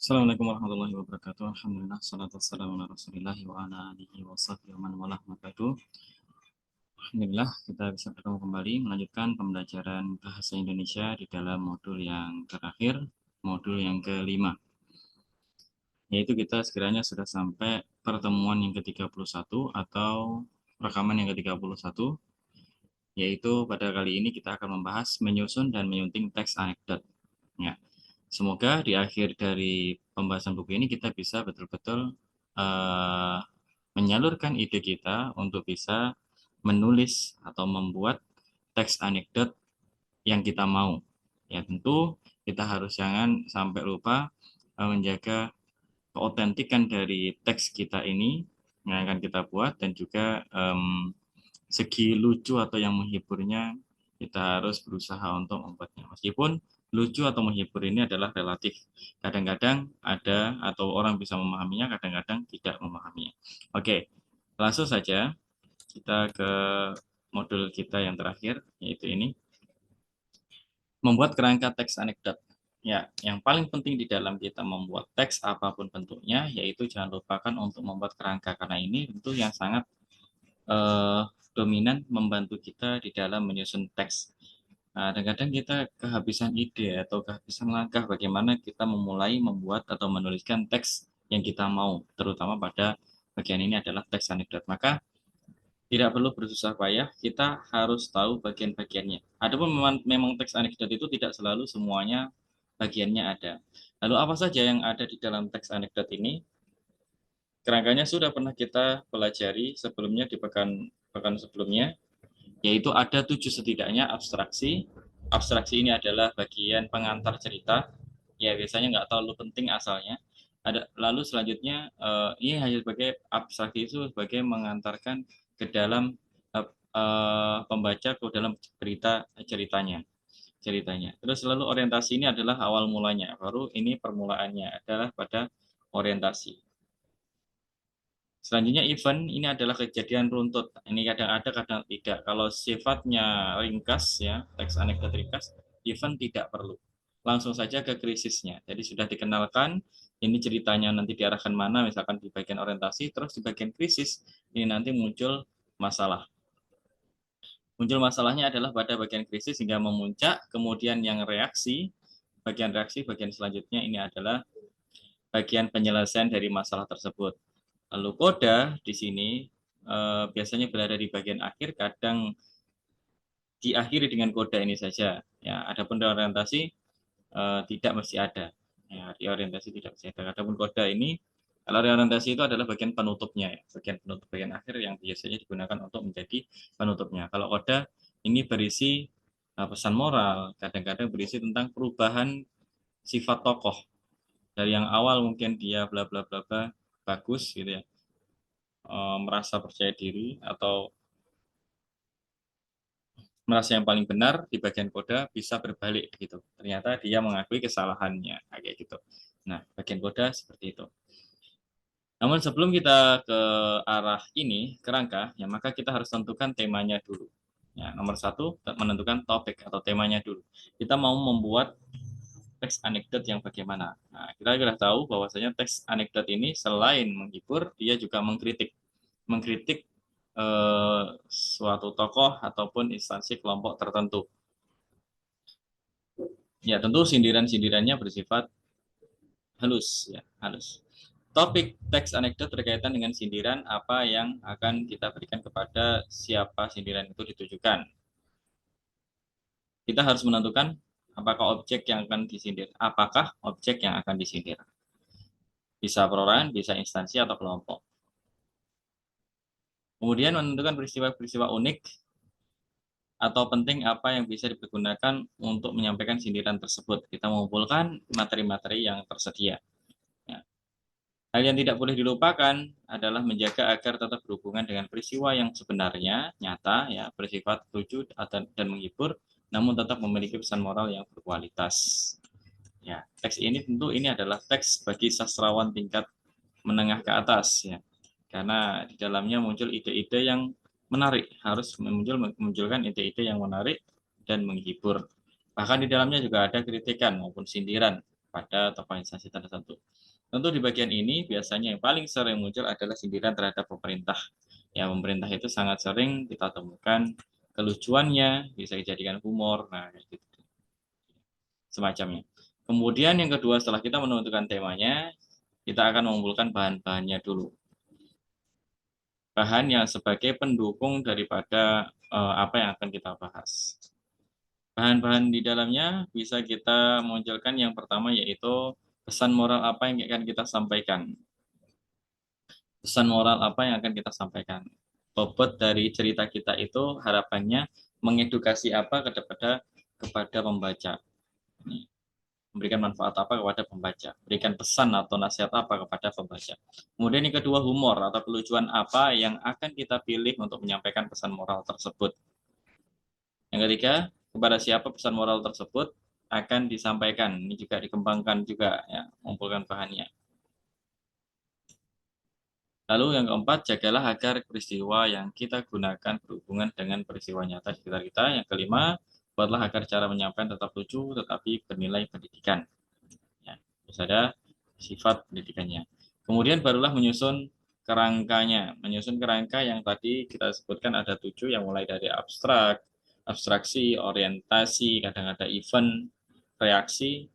Assalamualaikum warahmatullahi wabarakatuh. Alhamdulillah, salatu wassalamu ala Rasulillah wa ala alihi wa sahbihi wa man walah ma ba'du. Alhamdulillah, kita bisa bertemu kembali melanjutkan pembelajaran bahasa Indonesia di dalam modul yang terakhir, modul yang kelima. Yaitu kita sekiranya sudah sampai pertemuan yang ke-31 atau rekaman yang ke-31, yaitu pada kali ini kita akan membahas menyusun dan menyunting teks anekdot. Ya. Semoga di akhir dari pembahasan buku ini kita bisa betul-betul eh, menyalurkan ide kita untuk bisa menulis atau membuat teks anekdot yang kita mau. Ya tentu kita harus jangan sampai lupa menjaga keotentikan dari teks kita ini yang akan kita buat, dan juga segi lucu atau yang menghiburnya kita harus berusaha untuk membuatnya. Meskipun lucu atau menghibur ini adalah relatif. Kadang-kadang ada atau orang bisa memahaminya, kadang-kadang tidak memahaminya. Oke, langsung saja kita ke modul kita yang terakhir, yaitu ini, membuat kerangka teks anekdot. Ya, yang paling penting di dalam kita membuat teks apapun bentuknya, yaitu jangan lupakan untuk membuat kerangka, karena ini tentu yang sangat eh, dominan membantu kita di dalam menyusun teks. Nah, kadang-kadang kita kehabisan ide atau kehabisan langkah bagaimana kita memulai membuat atau menuliskan teks yang kita mau, terutama pada bagian ini adalah teks anekdot. Maka tidak perlu bersusah payah, kita harus tahu bagian-bagiannya. Adapun memang teks anekdot itu tidak selalu semuanya bagiannya ada. Lalu apa saja yang ada di dalam teks anekdot ini? Kerangkanya sudah pernah kita pelajari sebelumnya di pekan sebelumnya, yaitu ada 7 setidaknya abstraksi. Abstraksi ini adalah bagian pengantar cerita, ya biasanya nggak terlalu penting asalnya. Lalu selanjutnya ini hanya sebagai abstraksi itu sebagai mengantarkan ke dalam pembaca ke dalam ceritanya. Terus lalu orientasi ini adalah awal mulanya, baru ini permulaannya adalah pada orientasi. Selanjutnya event ini adalah kejadian runtut. Ini kadang ada, kadang tidak. Kalau sifatnya ringkas ya, teks anekdot ringkas, event tidak perlu. Langsung saja ke krisisnya. Jadi sudah dikenalkan, ini ceritanya nanti diarahkan mana, misalkan di bagian orientasi, terus di bagian krisis, ini nanti muncul masalah. Muncul masalahnya adalah pada bagian krisis hingga memuncak, kemudian yang reaksi, bagian selanjutnya ini adalah bagian penyelesaian dari masalah tersebut. Lalu koda di sini biasanya berada di bagian akhir, kadang diakhiri dengan koda ini saja. Ya, adapun di orientasi tidak mesti ada. Ya, di orientasi tidak mesti ada. Adapun koda ini, kalau orientasi itu adalah bagian penutupnya, ya, bagian penutup bagian akhir yang biasanya digunakan untuk menjadi penutupnya. Kalau koda ini berisi pesan moral, kadang-kadang berisi tentang perubahan sifat tokoh dari yang awal mungkin dia bla bla bla bla bagus gitu ya, merasa percaya diri atau merasa yang paling benar, di bagian koda bisa berbalik gitu. Ternyata dia mengakui kesalahannya kayak gitu. Nah, bagian koda seperti itu. Namun sebelum kita ke arah ini, kerangka, ya maka kita harus tentukan temanya dulu. Ya, nomor satu, menentukan topik atau temanya dulu. Kita mau membuat teks anekdot yang bagaimana. Nah, kita sudah tahu bahwasanya teks anekdot ini selain menghibur, dia juga mengkritik suatu tokoh ataupun instansi kelompok tertentu. Ya, tentu sindiran-sindirannya bersifat halus, ya, halus. Topik teks anekdot berkaitan dengan sindiran apa yang akan kita berikan kepada siapa sindiran itu ditujukan. Kita harus menentukan apakah objek yang akan disindir, apakah objek yang akan disindir. Bisa perorangan, bisa instansi atau kelompok. Kemudian menentukan peristiwa-peristiwa unik atau penting apa yang bisa dipergunakan untuk menyampaikan sindiran tersebut. Kita mengumpulkan materi-materi yang tersedia. Ya. Hal yang tidak boleh dilupakan adalah menjaga agar tetap berhubungan dengan peristiwa yang sebenarnya, nyata, ya, bersifat lucu dan menghibur, namun tetap memiliki pesan moral yang berkualitas. Ya, teks ini tentu ini adalah teks bagi sastrawan tingkat menengah ke atas, ya, karena di dalamnya muncul ide-ide yang menarik, harus memunculkan ide-ide yang menarik dan menghibur. Bahkan di dalamnya juga ada kritikan maupun sindiran pada tokoh instansi tertentu. Tentu di bagian ini biasanya yang paling sering muncul adalah sindiran terhadap pemerintah. Ya, pemerintah itu sangat sering kita temukan kelucuannya, bisa dijadikan humor, nah gitu, semacamnya. Kemudian yang kedua, setelah kita menentukan temanya, kita akan mengumpulkan bahan-bahannya dulu. Bahan yang sebagai pendukung daripada apa yang akan kita bahas. Bahan-bahan di dalamnya bisa kita munculkan yang pertama yaitu pesan moral apa yang akan kita sampaikan. Pesan moral apa yang akan kita sampaikan. Bobot dari cerita kita itu harapannya mengedukasi apa kepada pembaca. Memberikan manfaat apa kepada pembaca, berikan pesan atau nasihat apa kepada pembaca. Kemudian yang kedua, humor atau kelucuan apa yang akan kita pilih untuk menyampaikan pesan moral tersebut. Yang ketiga, kepada siapa pesan moral tersebut akan disampaikan. Ini juga dikembangkan juga, ya, mengumpulkan bahannya. Lalu yang keempat, jagalah agar peristiwa yang kita gunakan berhubungan dengan peristiwa nyata di sekitar kita. Yang kelima, buatlah agar cara menyampaikan tetap lucu tetapi bernilai pendidikan. Ya, harus ada sifat pendidikannya. Kemudian barulah menyusun kerangkanya. Menyusun kerangka yang tadi kita sebutkan ada 7, yang mulai dari abstrak, abstraksi, orientasi, kadang ada event, reaksi,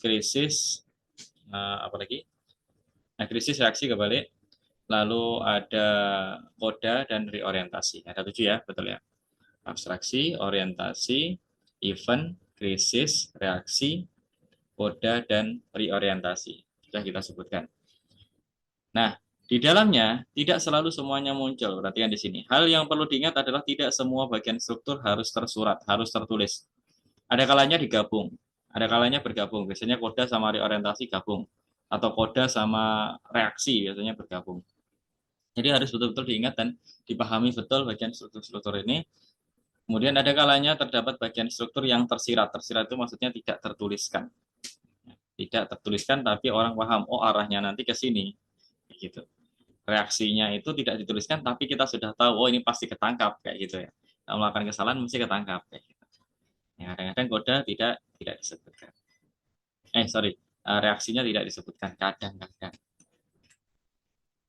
krisis, apa lagi? Nah, krisis, reaksi, kebalik. Lalu ada koda dan reorientasi. Ada 7 ya, betul ya. Abstraksi, orientasi, event, krisis, reaksi, koda, dan reorientasi. Sudah kita sebutkan. Nah, di dalamnya tidak selalu semuanya muncul. Perhatikan di sini. Hal yang perlu diingat adalah tidak semua bagian struktur harus tersurat, harus tertulis. Ada kalanya digabung, ada kalanya bergabung. Biasanya koda sama reorientasi gabung. Atau koda sama reaksi biasanya bergabung. Jadi harus betul-betul diingat dan dipahami betul bagian struktur-struktur ini. Kemudian ada kalanya terdapat bagian struktur yang tersirat. Tersirat itu maksudnya tidak tertuliskan. Tidak tertuliskan tapi orang paham, oh arahnya nanti ke sini. Gitu. Reaksinya itu tidak dituliskan tapi kita sudah tahu, oh ini pasti ketangkap kayak gitu ya. Kalau melakukan kesalahan mesti ketangkap kayak gitu. Ya, kadang-kadang koda tidak disebutkan. Reaksinya tidak disebutkan kadang-kadang.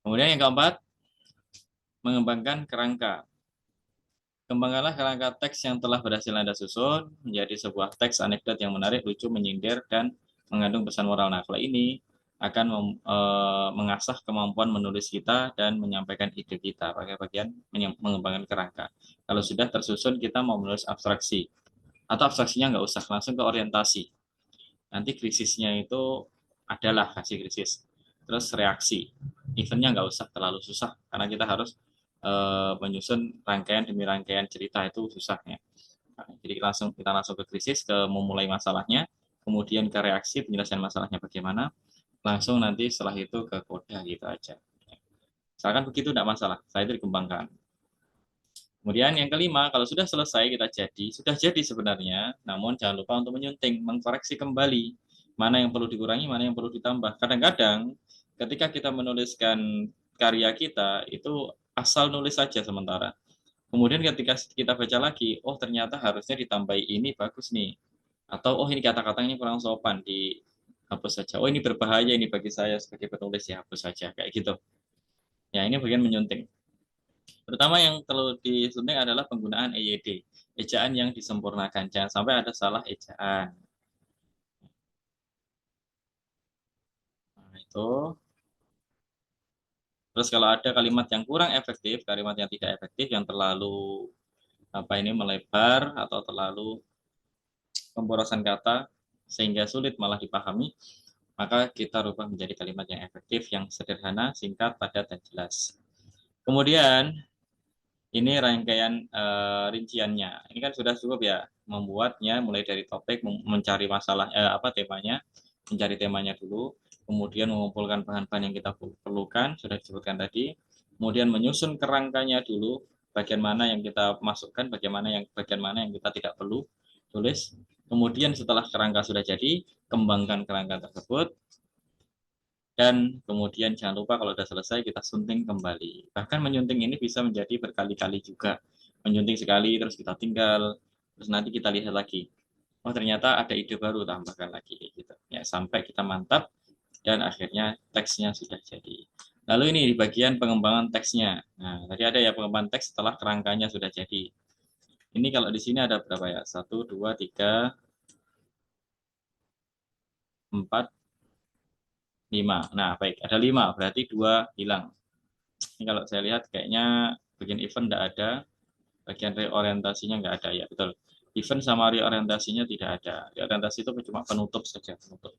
Kemudian yang keempat, mengembangkan kerangka. Kembangkanlah kerangka teks yang telah berhasil Anda susun menjadi sebuah teks anekdot yang menarik, lucu, menyindir, dan mengandung pesan moral. Nah, kalau ini akan mengasah kemampuan menulis kita dan menyampaikan ide kita pakai bagian mengembangkan kerangka. Kalau sudah tersusun, kita mau menulis abstraksi. Atau abstraksinya nggak usah, langsung ke orientasi. Nanti krisisnya itu adalah kasih krisis. Terus reaksi. Eventnya nggak usah terlalu susah, karena kita harus menyusun rangkaian demi rangkaian cerita itu susahnya. Nah, jadi kita langsung ke krisis, ke memulai masalahnya, kemudian ke reaksi penjelasan masalahnya bagaimana, langsung nanti setelah itu ke koda gitu aja. Misalkan begitu tidak masalah, saya itu dikembangkan. Kemudian yang kelima, kalau sudah selesai sudah jadi sebenarnya, namun jangan lupa untuk menyunting, mengkoreksi kembali mana yang perlu dikurangi, mana yang perlu ditambah. Kadang-kadang ketika kita menuliskan karya kita itu asal nulis saja sementara. Kemudian ketika kita baca lagi, oh ternyata harusnya ditambahi ini bagus nih. Atau oh ini kata-katanya kurang sopan, dihapus saja. Oh ini berbahaya ini bagi saya sebagai penulis, ya hapus saja kayak gitu. Ya ini bagian menyunting. Pertama yang perlu disunting adalah penggunaan EYD, ejaan yang disempurnakan. Jangan sampai ada salah ejaan. Nah, itu. Terus kalau ada kalimat yang kurang efektif, kalimat yang tidak efektif, yang terlalu melebar atau terlalu pemborosan kata sehingga sulit malah dipahami, maka kita rubah menjadi kalimat yang efektif, yang sederhana, singkat, padat, dan jelas. Kemudian ini rangkaian rinciannya. Ini kan sudah cukup ya membuatnya, mulai dari topik, mencari masalah temanya, mencari temanya dulu, kemudian mengumpulkan bahan-bahan yang kita perlukan, sudah disebutkan tadi, kemudian menyusun kerangkanya dulu, bagian mana yang kita masukkan, bagian mana yang kita tidak perlu tulis. Kemudian setelah kerangka sudah jadi, kembangkan kerangka tersebut, dan kemudian jangan lupa kalau sudah selesai kita sunting kembali. Bahkan menyunting ini bisa menjadi berkali-kali juga. Menyunting sekali, terus kita tinggal, terus nanti kita lihat lagi. oh ternyata ada ide baru, tambahkan lagi gitu. Ya, sampai kita mantap dan akhirnya teksnya sudah jadi. Lalu ini di bagian pengembangan teksnya. Nah, tadi ada ya pengembangan teks setelah kerangkanya sudah jadi. Ini kalau di sini ada berapa ya? 1, 2, 3, 4, 5. Nah, baik, ada 5, berarti 2 hilang. Ini kalau saya lihat kayaknya bagian event tidak ada, bagian reorientasinya nggak ada ya, betul. Event sama reorientasinya tidak ada. Reorientasi itu cuma penutup saja, penutup.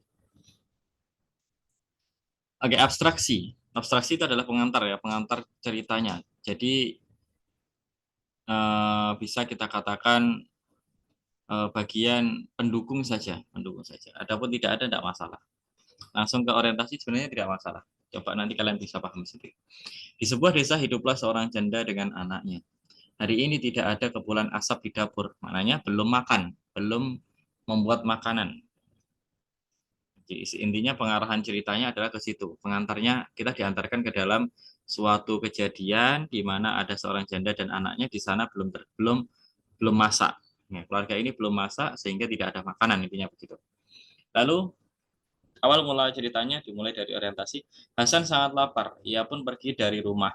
Oke, abstraksi. Abstraksi itu adalah pengantar ya, pengantar ceritanya. Jadi bisa kita katakan bagian pendukung saja, pendukung saja. Adapun tidak ada, tidak masalah. Langsung ke orientasi sebenarnya tidak masalah. Coba nanti kalian bisa paham sendiri. Di sebuah desa hiduplah seorang janda dengan anaknya. Hari ini tidak ada kepulan asap di dapur. Maknanya belum makan, belum membuat makanan. Jadi intinya pengarahan ceritanya adalah ke situ. Pengantarnya kita diantarkan ke dalam suatu kejadian di mana ada seorang janda dan anaknya di sana belum masak. Ya, keluarga ini belum masak sehingga tidak ada makanan, intinya begitu. Lalu awal mula ceritanya dimulai dari orientasi. Hasan sangat lapar, ia pun pergi dari rumah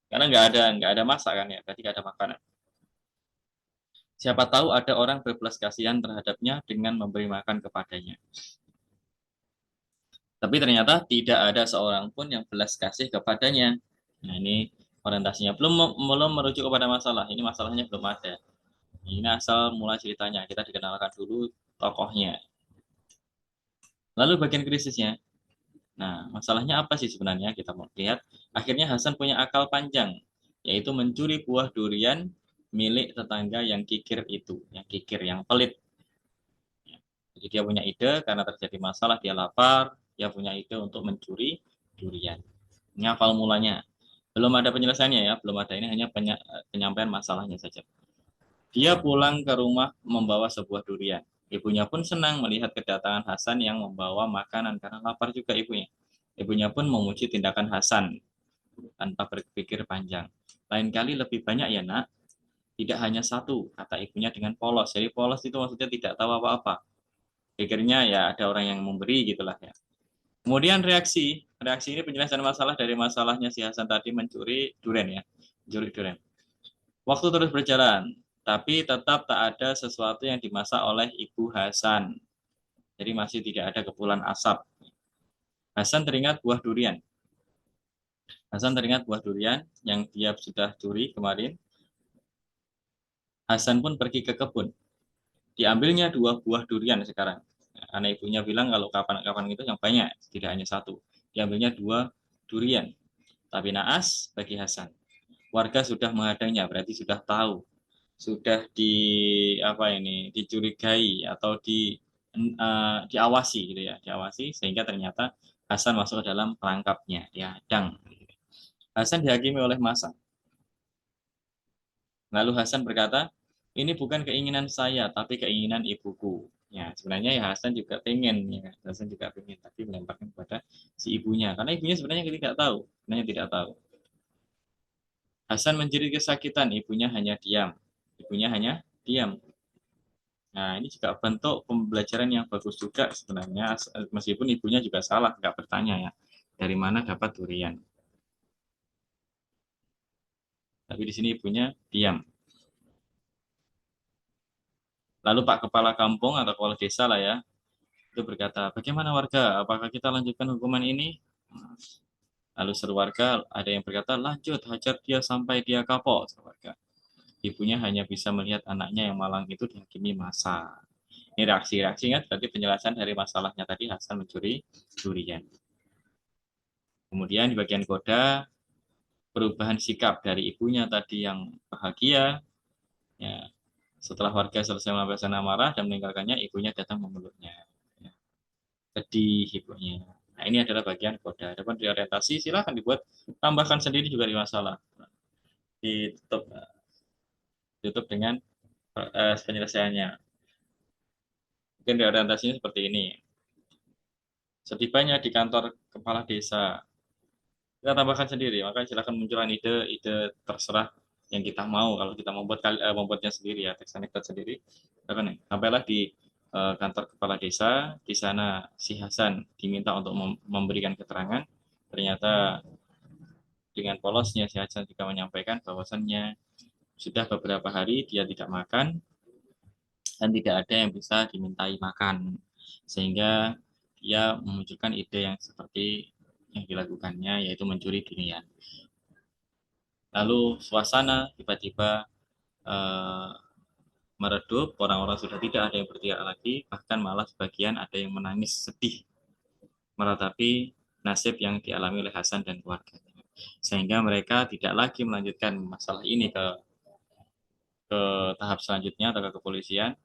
karena nggak ada masak kan ya, berarti nggak ada makanan. Siapa tahu ada orang berbelas kasihan terhadapnya dengan memberi makan kepadanya. Tapi ternyata tidak ada seorang pun yang belas kasih kepadanya. Nah, ini orientasinya belum merujuk kepada masalah. Ini masalahnya belum ada. Ini asal mula ceritanya. Kita dikenalkan dulu tokohnya. Lalu bagian krisisnya. Nah, masalahnya apa sih sebenarnya? Kita mau lihat. Akhirnya Hasan punya akal panjang, yaitu mencuri buah durian milik tetangga yang kikir itu, yang kikir, yang pelit. Jadi dia punya ide karena terjadi masalah, dia lapar, dia punya ide untuk mencuri durian. Ini awal mulanya. Belum ada penyelesaiannya ya, belum ada, ini hanya penyampaian masalahnya saja. Dia pulang ke rumah membawa sebuah durian. Ibunya pun senang melihat kedatangan Hasan yang membawa makanan karena lapar juga ibunya. Ibunya pun memuji tindakan Hasan tanpa berpikir panjang. Lain kali lebih banyak ya nak, tidak hanya satu, kata ibunya dengan polos. Jadi polos itu maksudnya tidak tahu apa-apa. Pikirnya ya ada orang yang memberi gitulah ya. Kemudian reaksi ini penjelasan masalah dari masalahnya si Hasan tadi mencuri durian ya, mencuri durian. Waktu terus berjalan, tapi tetap tak ada sesuatu yang dimasak oleh Ibu Hasan. Jadi masih tidak ada kepulan asap. Hasan teringat buah durian. Hasan teringat buah durian yang dia sudah curi kemarin. Hasan pun pergi ke kebun. Diambilnya 2 buah durian sekarang. Anak ibunya bilang kalau kapan-kapan itu yang banyak, tidak hanya satu. Diambilnya 2 durian. Tapi naas bagi Hasan. Warga sudah menghadangnya, berarti sudah tahu, sudah dicurigai atau diawasi gitu ya, diawasi sehingga ternyata Hasan masuk ke dalam perangkapnya, dihadang. Hasan dihakimi oleh massa. Lalu Hasan berkata, ini bukan keinginan saya, tapi keinginan ibuku. Ya, sebenarnya ya Hasan juga pengen, ya Hasan juga pengen, tapi melemparkan kepada si ibunya, karena ibunya sebenarnya tidak tahu, sebenarnya tidak tahu. Hasan menjerit kesakitan, ibunya hanya diam. Ibunya hanya diam. Nah, ini juga bentuk pembelajaran yang bagus juga sebenarnya, meskipun ibunya juga salah, nggak bertanya ya, dari mana dapat durian. Tapi di sini ibunya diam. Lalu Pak Kepala Kampung atau Kepala Desa lah ya, itu berkata, bagaimana warga, apakah kita lanjutkan hukuman ini? Lalu seru warga, ada yang berkata, lanjut, hajar dia sampai dia kapok. Warga. Ibunya hanya bisa melihat anaknya yang malang itu dihakimi massa. Ini reaksi-reaksinya berarti penjelasan dari masalahnya tadi Hasan mencuri durian. Kemudian di bagian koda, perubahan sikap dari ibunya tadi yang bahagia, ya, setelah warga selesai melampiaskan amarah dan meninggalkannya, ibunya datang memeluknya. Ya, sedih ibunya. Nah, ini adalah bagian koda. Adapun di orientasi silahkan dibuat, tambahkan sendiri juga di masalah. Ditutup, ditutup dengan penyelesaiannya. Mungkin di orientasinya seperti ini. Setibanya di kantor kepala desa, kita tambahkan sendiri, maka silakan munculkan ide terserah yang kita mau. Kalau kita membuatnya sendiri ya, teks anekdot sendiri, sampailah di kantor kepala desa. Di sana si Hasan diminta untuk memberikan keterangan. Ternyata dengan polosnya si Hasan juga menyampaikan bahwasannya sudah beberapa hari dia tidak makan dan tidak ada yang bisa dimintai makan, sehingga dia memunculkan ide yang seperti yang dilakukannya, yaitu mencuri durian. Lalu suasana tiba-tiba eh, meredup, orang-orang sudah tidak ada yang berteriak lagi, bahkan malah sebagian ada yang menangis sedih meratapi nasib yang dialami oleh Hasan dan keluarganya. Sehingga mereka tidak lagi melanjutkan masalah ini ke tahap selanjutnya atau ke kepolisian.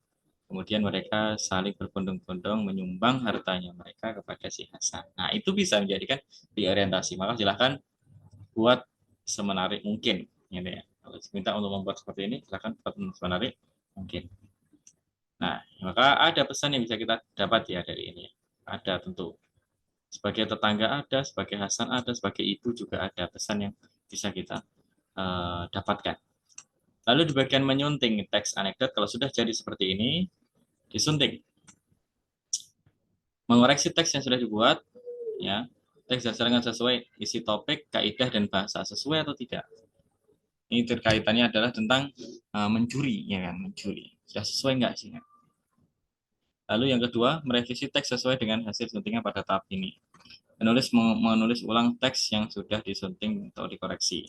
Kemudian mereka saling berbondong-bondong menyumbang hartanya mereka kepada si Hasan. Nah, itu bisa menjadikan diorientasi. Maka silahkan buat semenarik mungkin. Gitu ya. Kalau minta untuk membuat seperti ini, silahkan buat semenarik mungkin. Nah, maka ada pesan yang bisa kita dapat ya dari ini. Ada tentu. Sebagai tetangga ada, sebagai Hasan ada, sebagai ibu juga ada pesan yang bisa kita dapatkan. Lalu di bagian menyunting teks anekdot, kalau sudah jadi seperti ini, disunting. Mengoreksi teks yang sudah dibuat, ya, teks dengan sesuai isi topik, kaidah dan bahasa, sesuai atau tidak. Ini terkaitannya adalah tentang mencuri, ya kan, mencuri. Sudah sesuai nggak sih? Lalu yang kedua, merevisi teks sesuai dengan hasil suntingan pada tahap ini. Menulis ulang teks yang sudah disunting atau dikoreksi.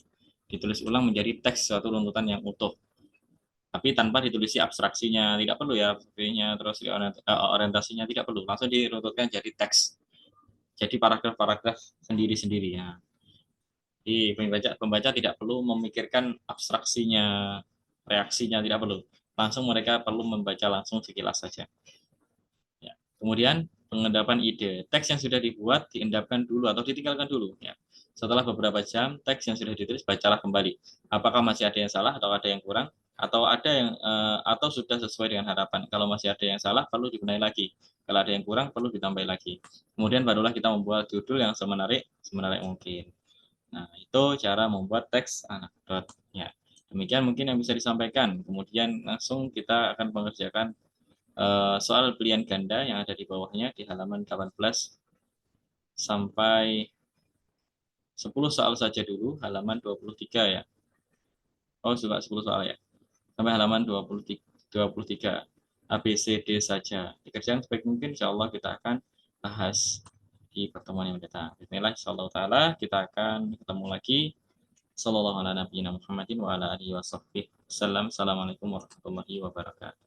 Ditulis ulang menjadi teks suatu runtutan yang utuh. Tapi tanpa ditulisi abstraksinya, tidak perlu ya, terus orientasinya tidak perlu. Langsung diruntutkan jadi teks. Jadi paragraf-paragraf sendiri-sendiri ya. Jadi pembaca tidak perlu memikirkan abstraksinya, reaksinya, tidak perlu. Langsung mereka perlu membaca langsung sekilas saja. Ya. Kemudian pengendapan ide. Teks yang sudah dibuat diendapkan dulu atau ditinggalkan dulu. Ya. Setelah beberapa jam, teks yang sudah ditulis bacalah kembali. Apakah masih ada yang salah atau ada yang kurang? Atau sudah sesuai dengan harapan. Kalau masih ada yang salah, perlu dibenahi lagi. Kalau ada yang kurang, perlu ditambah lagi. Kemudian barulah kita membuat judul yang semenarik mungkin. Nah, itu cara membuat teks anekdot. Ya. Demikian mungkin yang bisa disampaikan. Kemudian langsung kita akan mengerjakan soal pilihan ganda yang ada di bawahnya di halaman 18 sampai 10 soal saja dulu, halaman 23 ya. Oh, sudah 10 soal ya. Sampai halaman 23 ABCD saja. Dikerjakan sebaik mungkin, insya Allah kita akan bahas di pertemuan yang datang. Bismillah, insya Allah ta'ala kita akan ketemu lagi. Sallallahu ala nabiyina Muhammadin wa ala alihi wa sahbihi. Assalamualaikum warahmatullahi wabarakatuh.